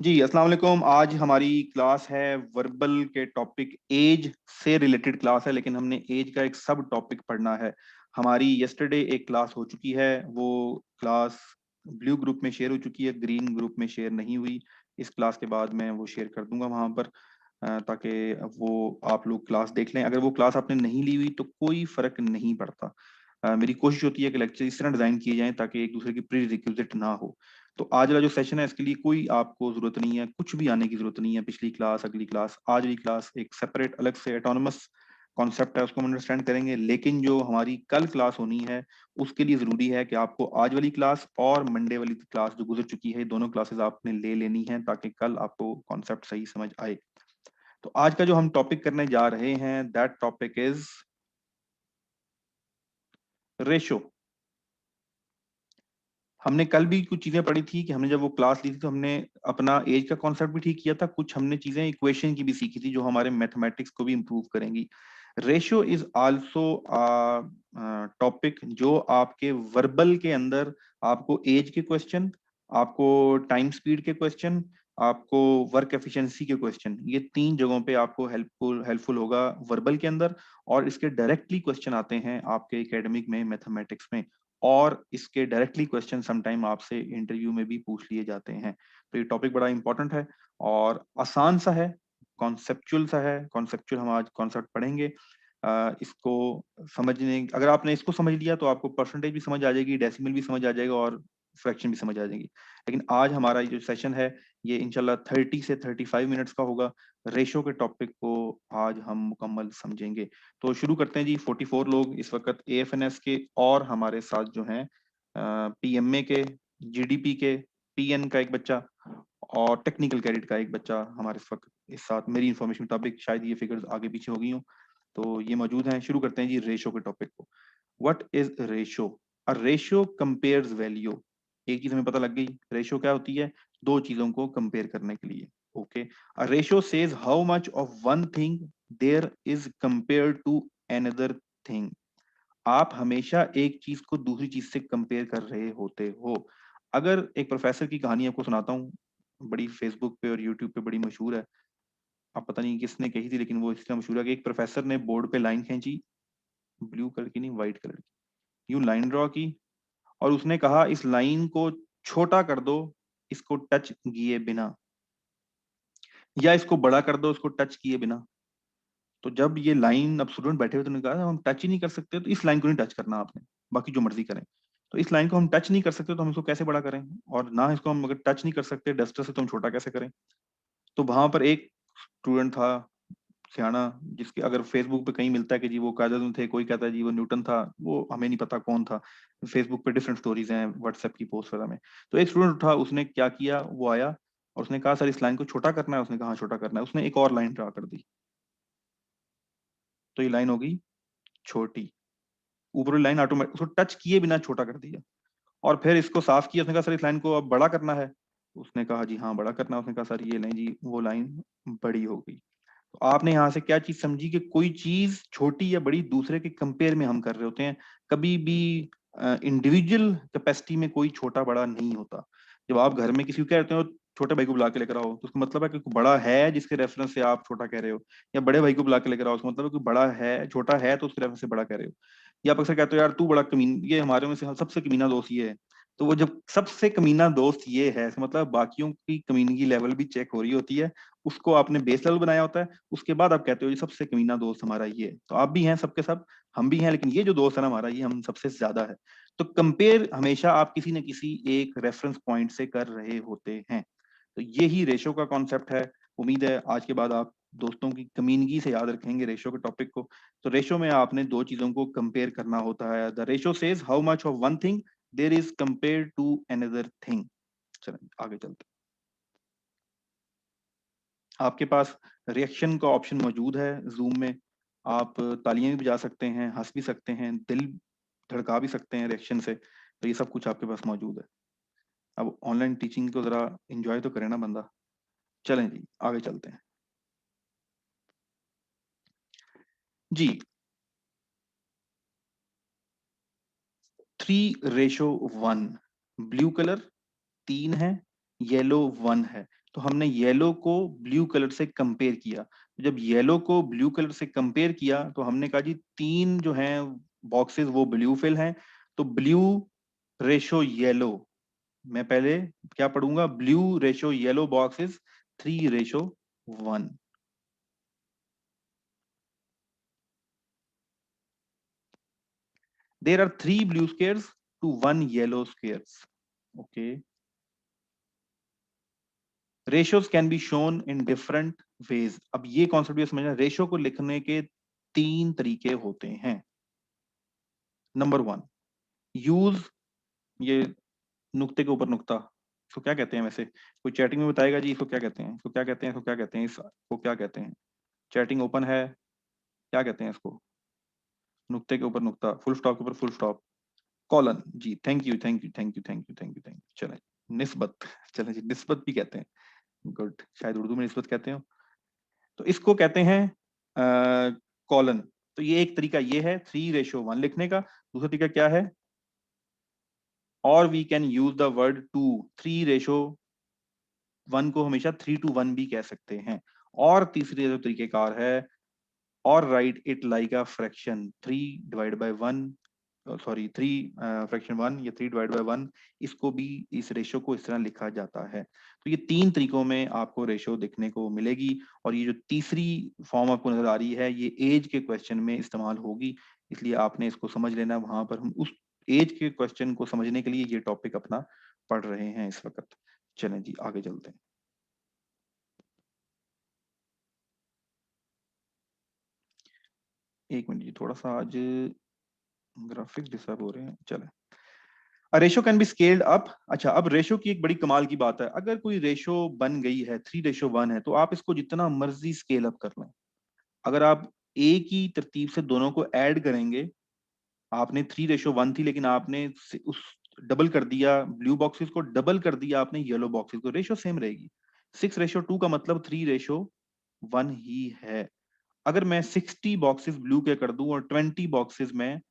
जी अस्सलाम वालेकुम। आज हमारी क्लास है वर्बल के टॉपिक एज से रिलेटेड क्लास है, लेकिन हमने एज का एक सब टॉपिक पढ़ना है। हमारी यस्टरडे एक क्लास हो चुकी है, वो क्लास ब्लू ग्रुप में शेयर हो चुकी है, ग्रीन ग्रुप में शेयर नहीं हुई। इस क्लास के बाद मैं वो शेयर कर दूंगा वहां पर, ताकि वो आप लोग क्लास देख लें। अगर वो क्लास आपने नहीं ली हुई तो कोई फर्क नहीं पड़ता। मेरी कोशिश होती है कि लेक्चर इस तरह डिजाइन किए जाएं ताकि एक दूसरे की प्री रिक्विजिट ना हो। तो आज वाला जो सेशन है इसके लिए कोई आपको जरूरत नहीं है, कुछ भी आने की जरूरत नहीं है। पिछली क्लास, अगली क्लास, आज वाली क्लास एक सेपरेट अलग से ऑटोनमस कॉन्सेप्ट है, उसको हम अंडरस्टैंड करेंगे। लेकिन जो हमारी कल क्लास होनी है उसके लिए जरूरी है कि आपको आज वाली क्लास और मंडे वाली क्लास जो गुजर चुकी है, दोनों क्लासेस आपने ले लेनी है ताकि कल आपको कॉन्सेप्ट सही समझ आए। तो आज का जो हम टॉपिक करने जा रहे हैं, दैट टॉपिक इज रेशो। हमने कल भी कुछ चीजें पढ़ी थी कि हमने जब वो क्लास ली थी तो हमने अपना एज का कॉन्सेप्ट भी ठीक किया था, कुछ हमने चीजें इक्वेशन की भी सीखी थी जो हमारे मैथमेटिक्स को भी इम्प्रूव करेंगी। रेशियो इज आल्सो टॉपिक जो आपके वर्बल के अंदर आपको एज के क्वेश्चन, आपको टाइम स्पीड के क्वेश्चन, आपको वर्क एफिशिएंसी के क्वेश्चन, ये तीन जगहों पे आपको हेल्पफुल हेल्पफुल होगा वर्बल के अंदर। और इसके डायरेक्टली क्वेश्चन आते हैं आपके एकेडमिक में, मैथमेटिक्स में। और इसके डायरेक्टली क्वेश्चन समटाइम आपसे इंटरव्यू में भी पूछ लिए जाते हैं। तो ये टॉपिक बड़ा इंपॉर्टेंट है और आसान सा है, कॉन्सेप्चुअल सा है। कॉन्सेप्चुअल हम आज कॉन्सेप्ट पढ़ेंगे। इसको समझने, अगर आपने इसको समझ लिया तो आपको परसेंटेज भी समझ आ जाएगी, डेसिमल भी समझ आ जाएगा और फ्रैक्शन भी समझ आ जाएगी। लेकिन आज हमारा ये जो सेशन है ये इंशाल्लाह 30 से 35 मिनट्स का होगा। रेशो के टॉपिक को आज हम मुकम्मल समझेंगे। तो शुरू करते हैं जी। 44 लोग इस वक्त एएफएनएस के और हमारे साथ जो हैं, पीएमए के, जीडीपी के, पीएन का एक बच्चा और टेक्निकल क्रेडिट का एक बच्चा हमारे इस वक्त इस साथ, मेरी इंफॉर्मेशन मुताबिक शायद ये फिगर्स आगे पीछे हो गई हूँ, तो ये मौजूद हैं। शुरू करते हैं जी रेशो के टॉपिक को। What is ratio? A ratio compares value. एक चीज हमें पता लग गई, रेशो क्या होती है? दो चीजों को कंपेयर करने के लिए। Okay, a ratio says how much of one thing there is compare to another thing. आप हमेशा एक चीज को दूसरी चीज से कंपेयर कर रहे होते हो। अगर एक प्रोफेसर की कहानी आपको सुनाता हूँ, बड़ी फेसबुक पे और यूट्यूब पे बड़ी मशहूर है। अब पता नहीं किसने कही थी, लेकिन वो इसलिए मशहूर है कि एक प्रोफेसर ने बोर्ड पे लाइन खींची, ब्लू कलर की नहीं, व्हाइट कलर की, यूं लाइन ड्रॉ की और उसने कहा इस लाइन को छोटा कर दो इसको टच किए बिना, या इसको बड़ा कर दो इसको टच किए बिना। तो जब ये लाइन, अब स्टूडेंट बैठे हुए तो उन्होंने कहा हम टच ही नहीं कर सकते, तो इस लाइन को नहीं टच करना आपने, बाकी जो मर्जी करें। तो इस लाइन को हम टच नहीं कर सकते तो हम इसको कैसे बड़ा करें, और ना इसको हम अगर टच नहीं कर सकते डस्टर से तो हम छोटा कैसे करें। तो वहां पर एक स्टूडेंट था सियाना, जिसके अगर फेसबुक पे कहीं मिलता है कि जी वो कायदे में थे, कोई कहता है जी वो न्यूटन था, वो हमें नहीं पता कौन था। फेसबुक पे डिफरेंट स्टोरीज हैं, व्हाट्सएप की पोस्ट वगैरह में। तो एक स्टूडेंट उठा, उसने क्या किया, वो आया और उसने कहा सर इस लाइन को छोटा करना है। उसने कहा हाँ छोटा करना है। उसने एक और लाइन ड्रा कर दी, तो ये लाइन हो गई छोटी। ऊपर लाइन ऑटोमेटिक उसको टच किए बिना छोटा कर दिया। और फिर इसको साफ किया, उसने कहा सर इस लाइन को अब बड़ा करना है। उसने कहा जी हाँ बड़ा करना है। उसने कहा सर ये लाइन जी, वो लाइन बड़ी हो गई। तो आपने यहाँ से क्या चीज समझी कि कोई चीज छोटी या बड़ी दूसरे के कंपेयर में हम कर रहे होते हैं। कभी भी इंडिविजुअल कैपेसिटी में कोई छोटा बड़ा नहीं होता। जब आप घर में किसी को कहते हो छोटे भाई को बुला के लेकर आओ, तो उसका मतलब है कि कोई बड़ा है जिसके रेफरेंस से आप छोटा कह रहे हो, या बड़े भाई को बुला के लेकर आओ उसका मतलब है कोई बड़ा है, छोटा है तो उसके रेफरेंस से बड़ा कह रहे हो। या आप अक्सर कहते हो यार तू बड़ा कमीन, ये हमारे में से सबसे कमीना दोस्त ये है। तो वो जब सबसे कमीना दोस्त ये है, इसका मतलब बाकियों की कमीनगी लेवल भी चेक हो रही होती है। उसको आपने बेस लेवल बनाया होता है, उसके बाद आप कहते हो ये सबसे कमीना दोस्त हमारा ये है। तो आप भी हैं सबके सब, हम भी हैं, लेकिन ये जो दोस्त है ना हमारा, ये हम सबसे ज्यादा है। तो कंपेयर हमेशा आप किसी न किसी एक रेफरेंस पॉइंट से कर रहे होते हैं। तो यही रेशो का कॉन्सेप्ट है। उम्मीद है आज के बाद आप दोस्तों की कमीनगी से याद रखेंगे रेशो के टॉपिक को। तो रेशो में आपने दो चीजों को कंपेयर करना होता है। The ratio says how much of one thing there is compare to another thing. चलें आगे चलते हैं। आपके पास रिएक्शन का ऑप्शन मौजूद है जूम में। आप तालियां भी बजा सकते हैं, हंस भी सकते हैं, दिल धड़का भी सकते हैं रिएक्शन से। तो ये सब कुछ आपके पास मौजूद है। अब ऑनलाइन टीचिंग को जरा एंजॉय तो करे ना बंदा। चलें जी आगे चलते हैं जी। 3:1। ब्लू कलर 3 है, येलो 1 है। तो हमने येलो को ब्लू कलर से कंपेयर किया। जब येलो को ब्लू कलर से कंपेयर किया तो हमने कहा जी 3 जो हैं बॉक्सेस वो ब्लू फिल हैं, तो ब्लू रेशो येलो, मैं पहले क्या पढ़ूंगा, blue ratio yellow box is 3:1। There are 3 blue squares to 1 yellow squares. Okay, ratios can be shown in different ways. अब ये कॉन्सेप्ट भी समझना, रेशियो को लिखने के 3 तरीके होते हैं। नंबर 1, यूज, ये नुक्ते के ऊपर नुक्ता, इसको क्या कहते हैं वैसे, कोई चैटिंग में बताएगा जी इसको क्या कहते हैं, इसको क्या कहते हैं, इसको क्या कहते हैं, इसको क्या कहते हैं। चैटिंग ओपन है, क्या कहते हैं इसको, नुक्ते के ऊपर नुक्ता, फुल स्टॉप के ऊपर फुल स्टॉप, कॉलन जी। Thank you thank you thank you thank you thank you thank you. चलें, निस्बत, चलें जी, निस्बत भी कहते हैं। गुड, शायद उर्दू में निस्बत कहते हो। तो इसको कहते हैं कॉलन। तो ये एक तरीका ये है 3:1 लिखने का। दूसरा तरीका क्या है, और we can use the word to, 3:1 को हमेशा 3:1 भी कह सकते हैं। और तीसरी जो तरीकेकार है, और right it like a fraction, 3/1, sorry 3 fraction 1 या 3/1, इसको भी, इस रेशो को इस तरह लिखा जाता है। तो ये 3 तरीकों में आपको रेशो देखने को मिलेगी। और ये जो तीसरी फॉर्म आपको नजर आ रही है, ये एज के क्वेश्चन में इस्तेमाल होगी, इसलिए आपने इसको समझ लेना। वहां पर हम उस एज के क्वेश्चन को समझने के लिए ये टॉपिक अपना पढ़ रहे हैं इस वक्त। चलें जी, आगे चलते हैं। एक मिनट जी, थोड़ा सा आज ग्राफिक्स डिस्टर्ब हो रहे हैं। चलें, ratio can be scaled up. अच्छा, अब रेशो की एक बड़ी कमाल की बात है, अगर कोई रेशो बन गई है 3:1 है, तो आप इसको जितना मर्जी स्केल अप कर लें। अगर आप एक ही तरतीब से दोनों को ऐड करेंगे, आपने 3:1 थी लेकिन आपने उस डबल कर दिया, ब्लू बॉक्सेस को डबल कर दिया आपने येलो बॉक्सेस को, रेशो सेम रहेगी। 6:2 का मतलब 3:1 ही है। अगर मैं 60 बॉक्सेस ब्लू के कर दूं और 20 बॉक्सेस में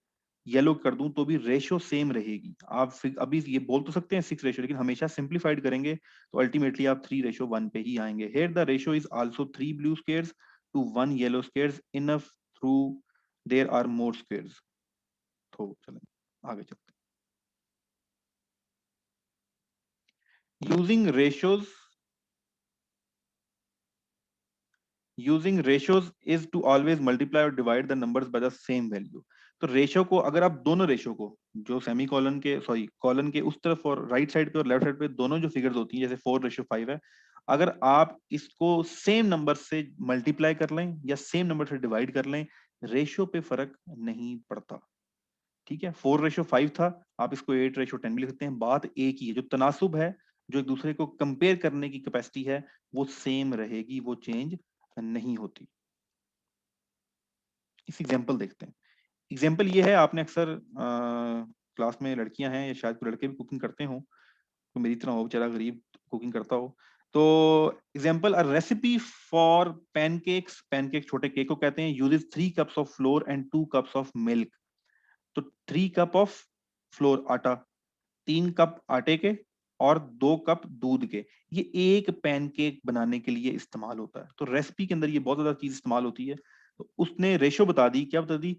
येलो कर दूं, तो भी रेशो सेम रहेगी। आप अभी ये बोल तो सकते हैं 6 रेशो, लेकिन हमेशा सिंप्लीफाइड करेंगे तो अल्टीमेटली आप 3:1 पे ही आएंगे। Here the ratio is also 3 blue squares to 1 yellow squares enough through there are more squares. तो चलें आगे चलते हैं। Using ratios is to always multiply और divide the numbers by the same value. तो रेशो को, अगर आप दोनों रेशो को, जो सेमी कॉलन के, सॉरी कॉलन के उस तरफ और राइट साइड पे और लेफ्ट साइड पे दोनों जो फिगर्स होती हैं, जैसे 4:5 है, अगर आप इसको सेम नंबर से मल्टीप्लाई कर लें या सेम नंबर से डिवाइड कर लें, रेशो पे फर्क नहीं पड़ता। ठीक है, 4:5 था, आप इसको 8:10 भी लिख सकते हैं। बात एक ही है, जो तनासुब है, जो एक दूसरे को कंपेयर करने की कैपेसिटी है, वो सेम रहेगी, वो चेंज नहीं होती। इस एग्जाम्पल देखते हैं। एग्जाम्पल ये है, आपने अक्सर क्लास में लड़कियां हैं या शायद कोई लड़के भी कुकिंग करते हो, तो मेरी तरह हो बेचारा गरीब कुकिंग करता हो। तो example, a recipe for pancakes, pancake छोटे केक को कहते हैं, uses 3 cups of floor and 2 cups of milk. तो 3 कप ऑफ फ्लोर, आटा, 3 कप आटे के और 2 कप दूध के, ये एक पैनकेक बनाने के लिए इस्तेमाल होता है। तो रेसिपी के अंदर ये बहुत ज्यादा चीज इस्तेमाल होती है। तो उसने रेशो बता दी, क्या बता दी,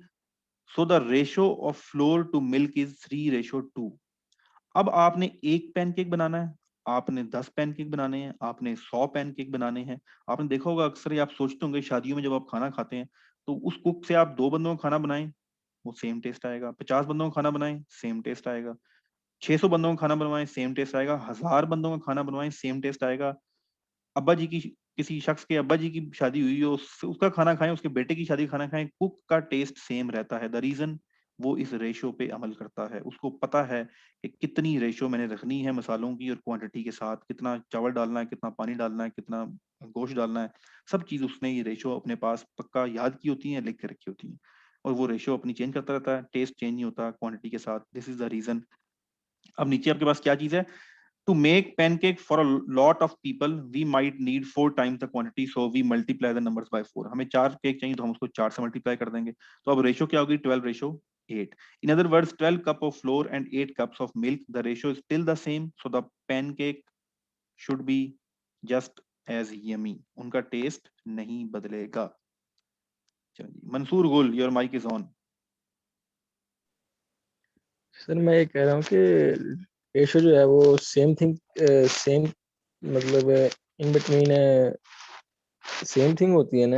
so the ratio of flour to milk is 3:2। अब आपने एक पैनकेक बनाना है, आपने 10 पैनकेक बनाने हैं, आपने 100 पैनकेक बनाने हैं। आपने देखा होगा अक्सर, ये आप सोचते होंगे शादियों में जब आप खाना खाते हैं, तो उस कुक से आप 2 बंदों का खाना बनाएं, वो सेम टेस्ट आएगा। 50 बंदों का खाना बनाएं, सेम टेस्ट आएगा। 600 बंदों का खाना बनवाएं, सेम टेस्ट आएगा। 1000 बंदों का खाना बनवाएं, सेम टेस्ट आएगा। अब्बा जी की, किसी शख्स के अब्बा जी की शादी हुई हो, उसका खाना खाएं, उसके बेटे की शादी का खाना खाएं, कुक का टेस्ट सेम रहता है। द रीजन, वो इस रेशो पे अमल करता है। उसको पता है कि कितनी रेशो मैंने रखनी है मसालों की और क्वांटिटी के साथ, कितना चावल डालना है, कितना पानी डालना है, कितना गोश्त डालना है। सब चीज उसने ये रेशो अपने पास पक्का याद की होती है, लिख के रखी होती है। और वो रेशो अपनी चेंज करता रहता है, टेस्ट चेंज नहीं होता क्वांटिटी के साथ। This is the reason. अब नीचे आपके पास क्या चीज है, to make pancake for a lot of people we might need 4 times the quantity, so we multiply the numbers by 4। हमें 4 केक चाहिए तो हम उसको 4 से मल्टीप्लाई कर देंगे। तो अब रेशो क्या होगी, 12:8। in other words, 12 cup of flour and 8 cups of milk, the ratio is still the same, so the pancake should be just as yummy, उनका टेस्ट नहीं बदलेगा। चलो जी, Mansoor Gul, your mic is on. Sir मैं ये कह रहा हूँ कि रेशो जो है वो सेम थिंग, सेम मतलब इन बिटवीन सेम थिंग होती है ना?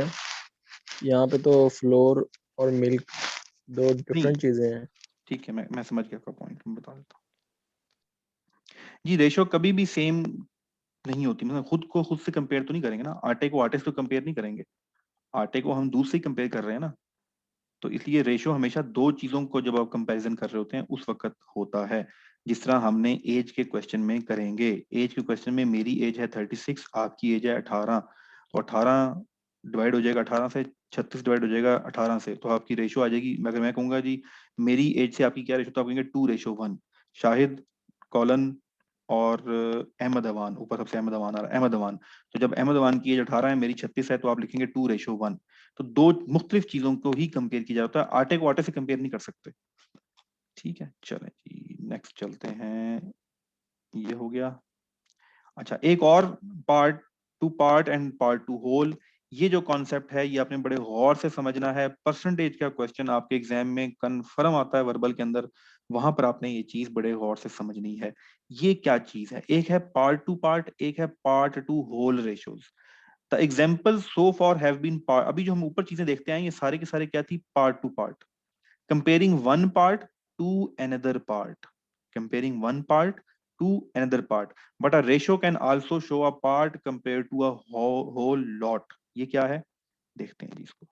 यहाँ पे तो फ्लोर और मिल्क दो डिफरेंट चीजें हैं। ठीक है, मैं समझ गया आपका पॉइंट, मैं बता देता हूँ जी। रेशो कभी भी सेम नहीं होती, मतलब खुद को खुद से कंपेयर तो नहीं करेंगे ना, आटे को आटे से तो कंपेयर नहीं करेंगे, आटे को हम दूध से ही कंपेयर कर रहे हैं ना। तो इसलिए रेशो हमेशा दो चीजों को जब आप कंपैरिजन कर रहे होते हैं उस वक्त होता है, जिस तरह हमने एज के क्वेश्चन में करेंगे। एज के क्वेश्चन में मेरी एज है 36, आपकी एज है 18, तो 18 डिवाइड हो जाएगा 18 से, 36 डिवाइड हो जाएगा 18 से, तो आपकी रेशो आ जाएगी। अगर मैं कहूंगा जी मेरी एज से आपकी क्या रेशो, तो आप कहेंगे 2:1। शाहिद, कॉलन और अहमद अवान, ऊपर सबसे अहमद अवान आ रहा है, अहमद अवान। तो जब अहमद अवान की एज 18 है, मेरी 36 है, तो आप लिखेंगे 2:1। तो दो मुख्तलिफ चीजों को ही कंपेयर किया जाता है, आटे को आटे से कंपेयर नहीं कर सकते। ठीक है, चलें जी नेक्स्ट चलते हैं। ये हो गया। अच्छा, एक और part to part and part to whole, ये जो कॉन्सेप्ट है ये आपने बड़े गौर से समझना है। परसेंटेज का क्वेश्चन आपके एग्जाम में कन्फर्म आता है वर्बल के अंदर, वहां पर आपने ये चीज बड़े गौर से समझनी है। ये क्या चीज है, एक है पार्ट टू पार्ट, एक है part to whole ratios. The example so far have been part, अभी जो हम ऊपर चीजें देखते हैं ये सारे के सारे क्या थी, part to part, comparing one part two another part, comparing one part to another part, but a ratio can also show a part compared to a whole lot। ये क्या है, देखते हैं जी इसको,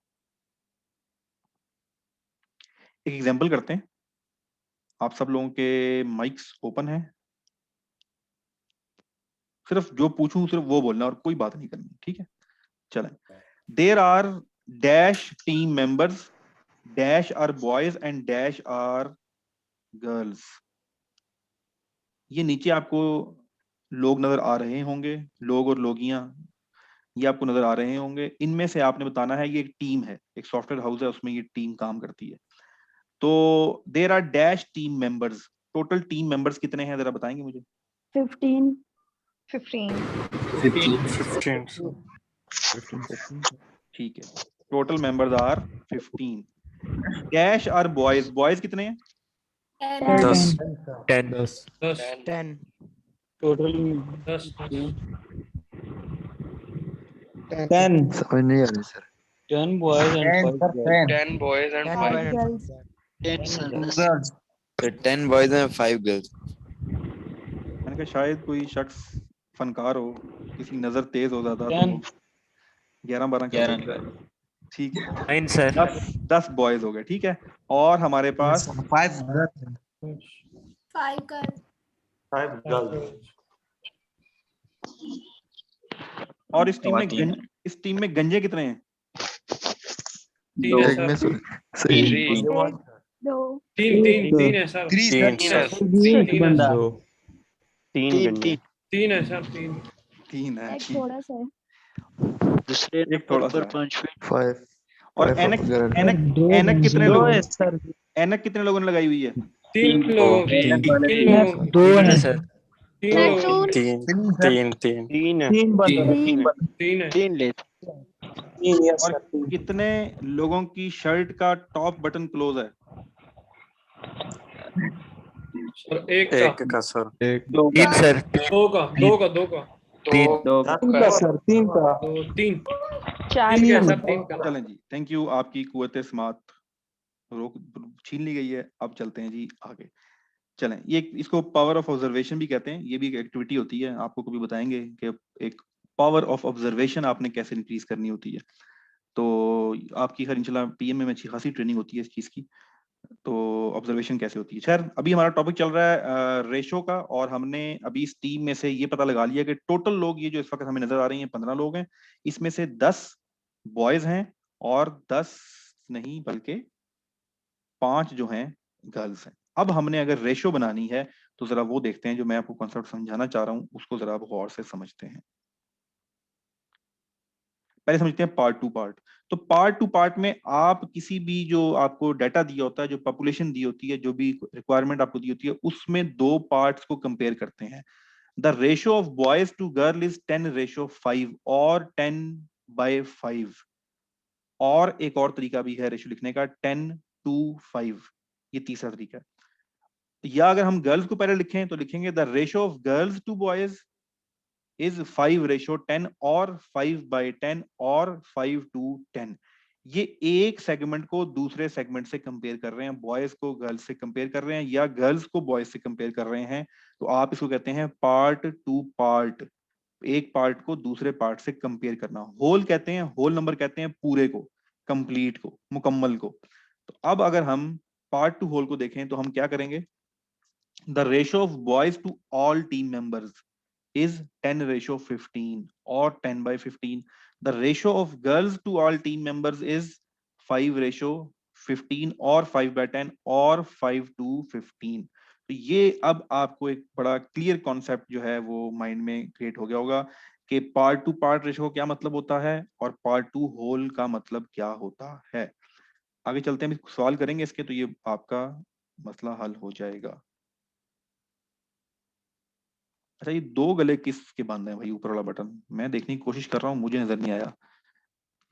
एक एग्जांपल करते हैं। आप सब लोगों के माइक्स ओपन है, सिर्फ जो पूछूं सिर्फ वो बोलना और कोई बात नहीं करनी, ठीक है। चलें, there are dash team members, dash are boys and dash are girls. ये नीचे आपको लोग नजर आ रहे होंगे, लोग और लोगियां ये आपको नजर आ रहे होंगे। इनमें से आपने बताना है, ये एक टीम है, एक सॉफ्टवेयर हाउस है, उसमें ये टीम काम करती है। तो there are dash team members, total team members कितने हैं जरा बताएंगे मुझे। 15 15 ठीक है, total members are 15। Dash are boys, boys कितने हैं, 10 10 टोटल 10 समझ नहीं आ रही sir. 10 boys and 5 girls. 10 boys and 10 5 boys and girls. 5 girls. So 10 boys and 5 girls. मैंने कहा शायद कोई शख्स फनकार हो, किसी नजर तेज हो ज्यादा, तो 10 11-12 कर देगा। ठीक है, 9 सर। 10 बॉयज हो गए, ठीक है। और हमारे पास 5 girls. 5 girls. 5 girls. और इस टीम में गंजे कितने हैं, तीन एक में सर सही। 2 तीन है सर। 3 बंदा. 3 है सर। 3 है, एक ठीक, थोड़ा सा है। दूसरे एक थोड़ा सा है। 5 और 5 एनक girls. एनक कितने लोग, है सर. एनक कितने लोगों ने लगाई हुई है, 3 लोग। 2 है सर। 3 बंदा. 3 है। 3 ले और कितने लोगों की शर्ट का टॉप बटन क्लोज है, सर एक का सर 3 सर। दो का 3 सर. 3 का. 3 4 क्या सर 3 का। चलें जी, थैंक यू, आपकी कुव्वत समात रोक छीन ली गई है। अब चलते हैं जी आगे। चलें, ये इसको पावर ऑफ ऑब्जर्वेशन भी कहते हैं, ये भी एक एक्टिविटी होती है, आपको कभी बताएंगे कि एक पावर ऑफ ऑब्जर्वेशन आपने कैसे इंक्रीज करनी होती है। तो आपकी हर इंशाल्लाह पीएम में अच्छी खासी ट्रेनिंग होती है इस चीज की, तो ऑब्जर्वेशन कैसे होती है। खैर, अभी हमारा टॉपिक चल रहा है रेशो का, और हमने अभी इस टीम में से ये पता लगा लिया कि टोटल लोग ये जो इस वक्त हमें नजर आ रही हैं 15 लोग हैं, इसमें से 10 बॉयज हैं और 10 नहीं बल्कि 5 जो हैं गर्ल्स हैं। अब हमने अगर रेशो बनानी है तो जरा वो देखते हैं, जो मैं आपको कॉन्सेप्ट समझाना चाह रहा हूं उसको जरा आप गौर से समझते हैं। पहले समझते हैं पार्ट टू पार्ट। तो पार्ट टू पार्ट में आप किसी भी जो आपको डाटा दिया होता है, जो पॉपुलेशन दी होती है, जो भी रिक्वायरमेंट आपको दी होती है, उसमें दो पार्ट्स को कंपेयर करते हैं। The ratio of boys to girl is 10:5 और 10/5। और एक और तरीका भी है रेशियो लिखने का, 10:5, ये तीसरा तरीका है। या अगर हम गर्ल्स को पहले लिखें तो लिखेंगे the ratio of girls to boys is 5:10 और 5/10 और 5:10। ये एक सेगमेंट को दूसरे सेगमेंट से कंपेयर कर रहे हैं, बॉयज को गर्ल्स से कंपेयर कर रहे हैं या गर्ल्स को बॉयज से कंपेयर कर रहे हैं, तो आप इसको कहते हैं पार्ट टू पार्ट, एक पार्ट को दूसरे पार्ट से कंपेयर करना। होल कहते हैं, होल नंबर कहते हैं पूरे को, कंप्लीट को, मुकम्मल को। तो अब अगर हम पार्ट टू होल को देखें तो हम क्या करेंगे, the ratio of boys to all team members is 10:15 or 10/15. The ratio of girls to all team members is 5:15 or 5/10 or 5:15. तो ये अब आपको एक बड़ा क्लियर कॉन्सेप्ट जो है वो माइंड में क्रिएट हो गया होगा कि पार्ट टू पार्ट रेशियो क्या मतलब होता है और पार्ट टू होल का मतलब क्या होता है। आगे चलते हैं, सवाल करेंगे इसके, तो ये आपका मसला हल हो जाएगा। अच्छा, ये दो गले किसके बांधे हैं भाई? ऊपर वाला बटन मैं देखने की कोशिश कर रहा हूँ, मुझे नजर नहीं आया।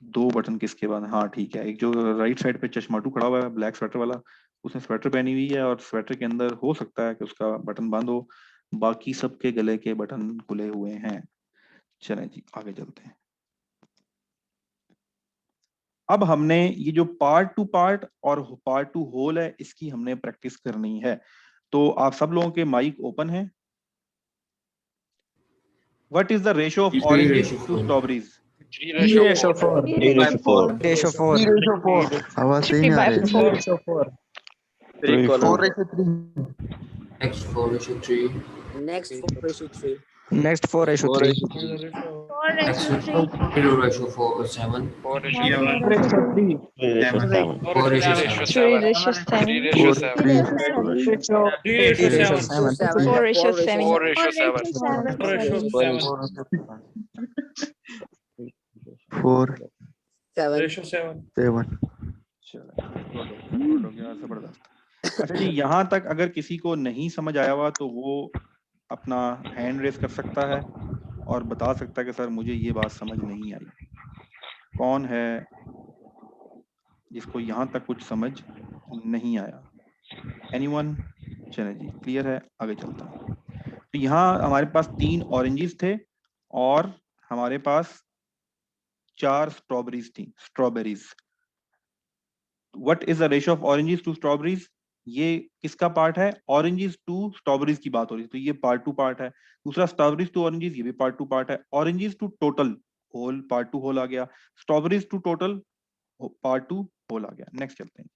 दो बटन किसके बांधे? हाँ ठीक है, एक जो राइट साइड पे चश्माटू खड़ा हुआ है ब्लैक स्वेटर वाला, उसने स्वेटर पहनी हुई है और स्वेटर के अंदर हो सकता है कि उसका बटन बंद हो, बाकी सबके गले के बटन खुले हुए हैं। चलें जी आगे चलते हैं। अब हमने ये जो पार्ट टू पार्ट और पार्ट टू होल है, इसकी हमने प्रैक्टिस करनी है। तो आप सब लोगों के माइक ओपन है। What is the ratio of oranges to strawberries? 3:4. 3:4. आवाज सही नहीं आ रही है। 3:4. 4:3. Next 4:3. Next 4:3. Next 4:3. 2:7. 4:3. 4:7. जबरदस्त। अच्छा जी, यहाँ तक अगर किसी को नहीं समझ आया हुआ तो वो अपना हैंड रेस कर सकता है और बता सकता है कि सर मुझे ये बात समझ नहीं आई। कौन है जिसको यहाँ तक कुछ समझ नहीं आया? एनीवन? चले जी, क्लियर है, आगे चलता हूँ। तो यहाँ हमारे पास 3 ऑरेंजेस थे और हमारे पास 4 स्ट्रॉबेरीज थी, strawberries. What is the ratio of oranges to strawberries? ये किसका पार्ट है? ऑरेंजेस टू स्ट्रॉबेरीज की बात हो रही है, तो ये पार्ट टू पार्ट है। दूसरा स्ट्रॉबेरीज टू ऑरेंजेस, ये भी पार्ट टू पार्ट है। Oranges to total whole, part to whole आ गया। Strawberries to total, part to whole आ गया। नेक्स्ट चलते हैं,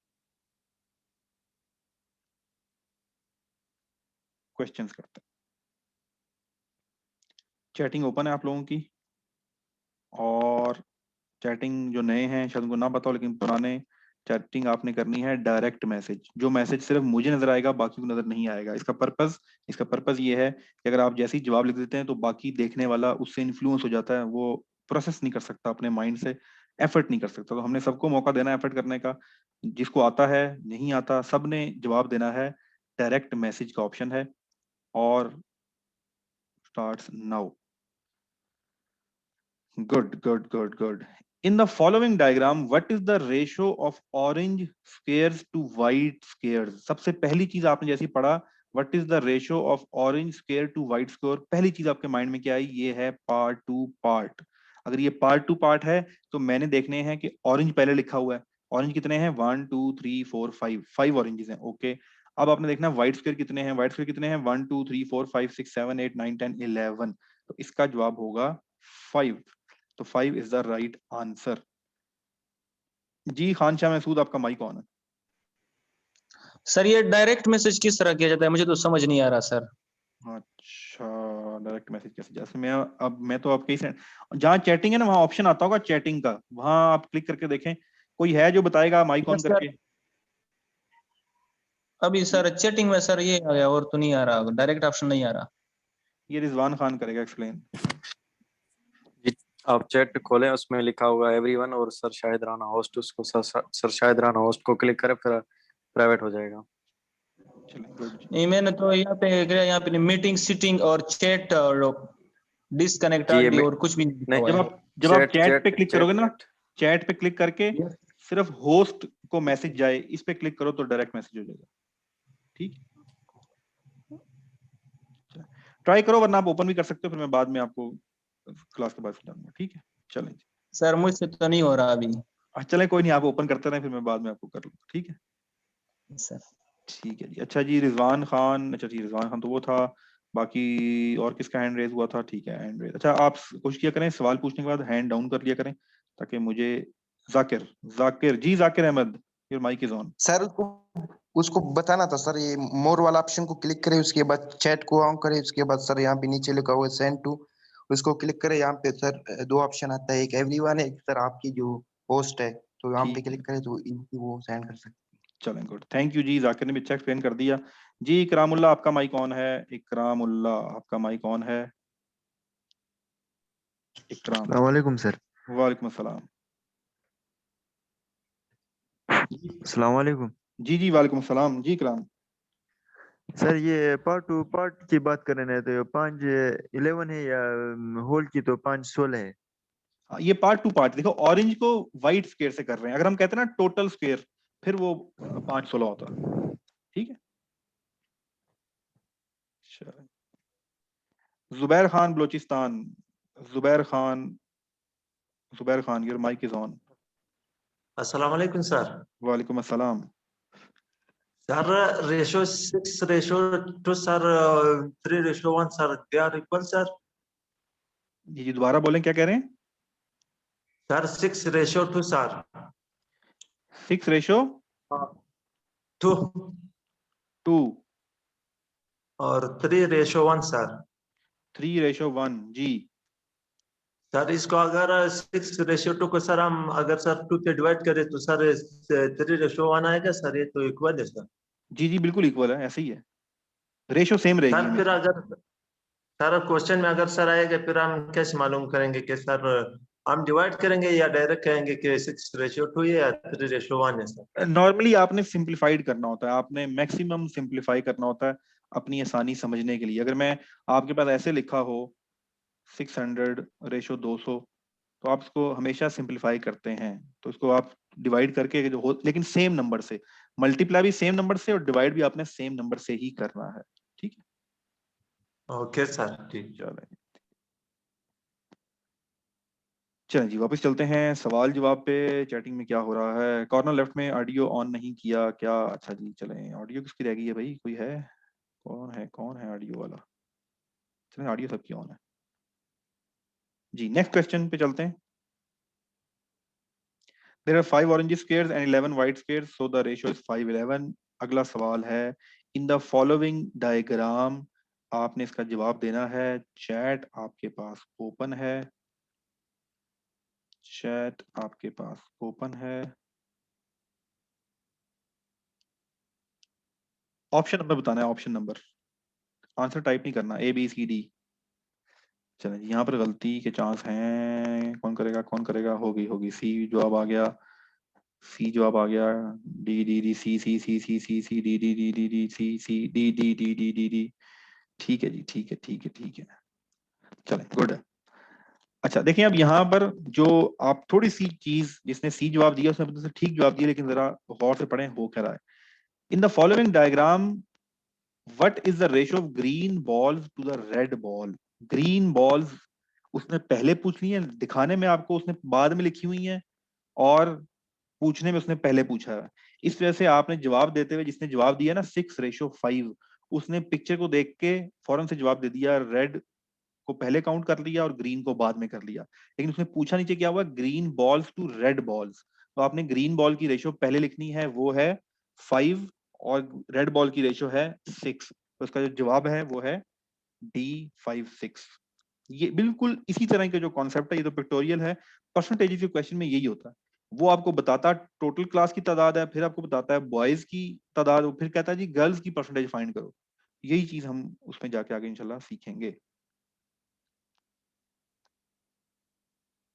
क्वेश्चंस करते हैं। चैटिंग ओपन है आप लोगों की, और चैटिंग जो नए हैं शायद उनको ना पता हो, लेकिन पुराने चैटिंग आपने करनी है डायरेक्ट मैसेज। जो मैसेज सिर्फ मुझे नजर आएगा, बाकी को नजर नहीं आएगा। इसका पर्पस ये है कि अगर आप जैसे ही जवाब लिख देते हैं तो बाकी देखने वाला उससे इन्फ्लुएंस हो जाता है, वो प्रोसेस नहीं कर सकता अपने माइंड से, एफर्ट नहीं कर सकता। तो हमने सबको मौका देना है एफर्ट करने का। जिसको आता है, नहीं आता, सबने जवाब देना है। डायरेक्ट मैसेज का ऑप्शन है और starts now. Good. In the following diagram, what is the ratio of orange squares to white squares? सबसे पहली चीज आपने जैसे पढ़ा, what is the ratio of orange square to white square, पहली चीज आपके माइंड में क्या आई? ये है पार्ट टू पार्ट। अगर ये पार्ट टू पार्ट है तो मैंने देखने हैं कि ऑरेंज पहले लिखा हुआ है। ऑरेंज कितने हैं? 1 2 3 4 5, 5 ऑरेंजेस हैं। ओके, अब आपने देखना व्हाइट स्क्वायर कितने हैं। व्हाइट स्क्वायर कितने हैं? 1 2 3 4 5 6 7 8 9 10 11। तो इसका जवाब होगा 5। तो 5 इज द राइट आंसर। जी खान शाह महसूद, आपका माइक ऑन है। सर ये डायरेक्ट मैसेज किस तरह किया जाता है? मुझे तो समझ नहीं आ रहा सर। अच्छा, डायरेक्ट मैसेज कैसे? जैसे मैं तो आपके ही जहाँ चैटिंग है ना, वहाँ ऑप्शन आता होगा चैटिंग का, वहाँ आप क्लिक करके देखें। कोई है जो बताएगा माइक ऑन करके? अभी सर चैटिंग में सर ये आ गया, और तो नहीं आ रहा, डायरेक्ट ऑप्शन नहीं आ रहा। ये रिजवान खान करेगा एक्सप्लेन। आप चैट खोलें, उसमें लिखा होगा एवरीवन और सर शाहिद राना होस्ट, उसको सर शाहिद राना होस्ट को क्लिक करें, फिर प्राइवेट हो जाएगा। चलें गुड जी। नहीं मैंने तो यहाँ पे मीटिंग सीटिंग और चैट और डिस्कनेक्ट जी, ये और कुछ भी नहीं लिखा नहीं, हुआ जब है। आप चैट पे क्लिक करोगे ना, चैट पे क्लिक करके सिर्फ होस्ट को मैसेज जाए, इस पे क्लिक करो तो डायरेक्ट मैसेज हो जाएगा। ठीक, ट्राई करो, वरना आप ओपन भी कर सकते हो, फिर मैं बाद में आपको क्लास के बाद सुनाऊंगा। ठीक है, चलें जी। सर मुझसे तो नहीं हो रहा अभी। चलें कोई नहीं, आप ओपन करते रहें, फिर मैं बाद में आपको कर लूंगा। ठीक है सर ठीक है जी। अच्छा जी, रिजवान खान, अच्छा जी रिजवान खान तो वो था, बाकी और किसका हैंड रेज हुआ था? ठीक है, हैंड रेज। अच्छा, आप कोशिश किया करें सवाल पूछने के बाद हैंड डाउन कर लिया करें, ताकि मुझे Zakir Zakir ji Zakir Ahmed, your mic is on. Sir उसको बताना था सर, ये मोर वाला ऑप्शन को क्लिक करे, उसके बाद चैट को ऑन करे, उसके बाद सर यहाँ पे नीचे लिखा हुआ है सेंड टू, उसको क्लिक करे। यहाँ पे सर दो ऑप्शन आता है, एक एवरीवन है, एक सर आपकी जो होस्ट है, तो यहाँ पे ठीक है, क्लिक करे तो इनकी वो सेंड कर सकते चलें गुड, थैंक यू जी। जाकिर ने भी अच्छा एक्सप्लेन कर दिया जी। इकरामुल्लाह आपका माइक ऑन है, इकरामुल्लाह आपका माइक ऑन है। इकराम, अस्सलाम वालेकुम सर। वालेकुम अस्सलाम। अस्सलाम वालेकुम जी जी वालेकुम अस्सलाम जी इकराम। सर। ये पार्ट टू पार्ट की बात कर रहे हैं, तो 5-11 है या होल की तो 5-16 है? हाँ, ये पार्ट टू पार्ट देखो, ऑरेंज को व्हाइट स्क्वायर से कर रहे हैं। अगर हम कहते हैं ना टोटल स्क्वायर, फिर वो 5-16 होता है। ठीक है, चलें। Zubair Khan Balochistan, Zubair Khan, Zubair Khan your mic is on. अस्सलाम वालेकुम सर। वालेकुम अस्सलाम। Sir ratio 6 ratio to sir 3 ratio 1 sir they are equal sir. जी दोबारा बोलें, क्या कह रहे हैं? सर 6 रेशो 2 सर 6 रेशो 2 2 और 3 रेशो 1 सर। 3 रेशो 1 जी। सर इसको अगर 6 रेशो 2 को सर हम अगर सर 2 पे डिवाइड करें तो सर 3 रेशो 1 आएगा सर, ये तो इक्वल है सर। जी जी बिल्कुल इक्वल है, ऐसे ही है, रेशो सेम रहेगी सर फिर हमेशा। अगर सर क्वेश्चन में अगर सर आएगा, फिर हम कैसे मालूम करेंगे कि सर हम डिवाइड करेंगे या डायरेक्ट कहेंगे कि 6 रेशो 2 है या 3 रेशो 1 है सर? नॉर्मली आपने सिंप्लीफाइड करना होता है, आपने मैक्सिमम सिंप्लीफाई करना होता है अपनी आसानी समझने के लिए। अगर मैं आपके पास ऐसे लिखा हो 600 रेशो 200, तो आप इसको हमेशा सिंप्लीफाई करते हैं, तो इसको आप डिवाइड करके जो हो, लेकिन सेम नंबर से, मल्टीप्लाई भी सेम नंबर से और डिवाइड भी आपने सेम नंबर से ही करना है। ठीक है, ओके सर, ठीक। चलें चलें जी, वापस चलते हैं सवाल जवाब पे। चैटिंग में क्या हो रहा है? कॉर्नर लेफ्ट में ऑडियो ऑन नहीं किया क्या? अच्छा जी, चलें, ऑडियो किसकी रह गई है भाई? कोई है? कौन है ऑडियो वाला? चलें, ऑडियो सबकी ऑन है जी। नेक्स्ट क्वेश्चन पे चलते हैं। There are 5 orange squares and 11 white squares, so the ratio is 5:11। अगला सवाल है, इन द फॉलोइंग डायग्राम, आपने इसका जवाब देना है। चैट आपके पास ओपन है, चैट आपके पास ओपन है। ऑप्शन नंबर बताना है, ऑप्शन नंबर, आंसर टाइप नहीं करना ABCD। चलें जी, यहाँ पर गलती के चांस हैं, कौन करेगा कौन करेगा? होगी सी जवाब आ गया, सी जवाब आ गया, D D D C C C C C C D D D D D C C D D D D D D. ठीक है जी, ठीक है, चलें गुड। अच्छा देखिए, अब यहाँ पर जो आप थोड़ी सी चीज, जिसने सी जवाब दिया उसने अपने से ठीक जवाब दिया, लेकिन जरा गौर से पढ़ें हो क्या रहा है। In the following diagram what is the ratio of green balls to the red ball? Green balls उसने पहले पूछ ली है, दिखाने में आपको उसने बाद में लिखी हुई है, और पूछने में उसने पहले पूछा है। इस वजह से आपने जवाब देते हुए, जिसने जवाब दिया ना 6:5, उसने पिक्चर को देख के फौरन से जवाब दे दिया, रेड को पहले काउंट कर लिया और ग्रीन को बाद में कर लिया। लेकिन उसने पूछा नीचे क्या हुआ, green balls to red balls, तो आपने ग्रीन बॉल की रेशियो पहले लिखनी है, वो है 5, और रेड बॉल की रेशियो है 6। तो इसका जो जवाब है वो है D56। ये बिल्कुल इसी तरह के जो कॉन्सेप्ट है, ये तो पिक्टोरियल है, परसेंटेज के क्वेश्चन में यही होता है। वो आपको बताता टोटल क्लास की तादाद है, फिर आपको बताता है बॉयज की तादाद, फिर कहता है जी गर्ल्स की परसेंटेज फाइंड करो। यही चीज हम उसमें जाके आगे इंशाल्लाह सीखेंगे।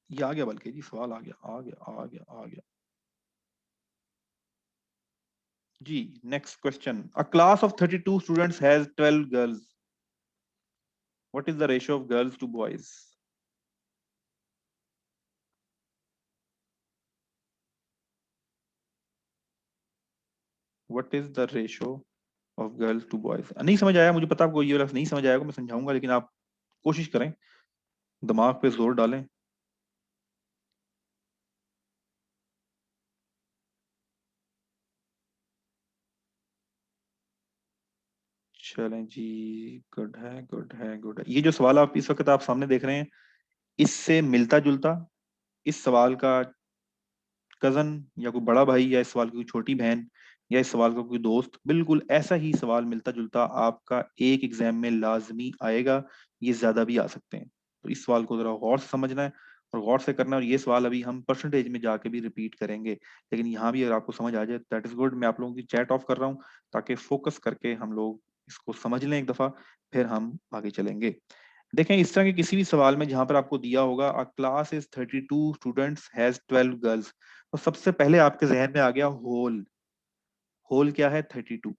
ये आ गया, बल्कि जी सवाल आ गया। जी next question, a class of 32 students has 12 girls, what is the ratio of girls to boys? What is the ratio of girls to boys? नहीं समझ आया मुझे पता, आपको ये वाला नहीं समझ आएगा, मैं समझाऊंगा, लेकिन आप कोशिश करें, दिमाग पे जोर डालें। चलें जी, गुड है गुड है गुड है। ये जो सवाल आप इस वक्त आप सामने देख रहे हैं, इससे मिलता जुलता इस सवाल का कजन या कोई बड़ा भाई, या इस सवाल की कोई छोटी बहन, या इस सवाल का कोई दोस्त, बिल्कुल ऐसा ही सवाल मिलता जुलता आपका एक एग्जाम में लाजमी आएगा, ये ज्यादा भी आ सकते हैं। तो इस सवाल को जरा गौर से समझना है और गौर से करना है, और ये सवाल अभी हम परसेंटेज में जाके भी रिपीट करेंगे, लेकिन यहाँ भी अगर आपको समझ आ जाए दैट इज गुड। मैं आप लोगों की चैट ऑफ कर रहा हूँ ताकि फोकस करके हम लोग इसको समझ लें एक दफा, फिर हम आगे चलेंगे। देखें, इस तरह के किसी भी सवाल में जहां पर आपको दिया होगा अ class is 32 students has 12 girls, तो सबसे पहले आपके जहन में आ गया होल। होल क्या है? 32।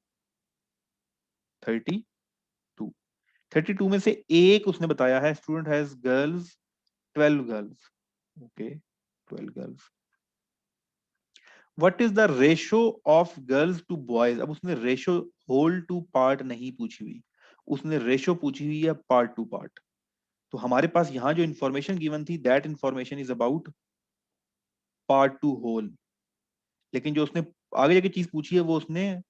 32 32 में से एक उसने बताया है student has girls 12 girls, okay 12 girls. What is the ratio of girls to boys? अब उसने रेशो होल टू पार्ट नहीं पूछी हुई, उसने रेशो पूछी हुई है पार्ट टू पार्ट। तो हमारे पास यहाँ जो इंफॉर्मेशन गिवन थी that information is about part to whole, लेकिन जो उसने आगे जाके चीज पूछी है वो उसने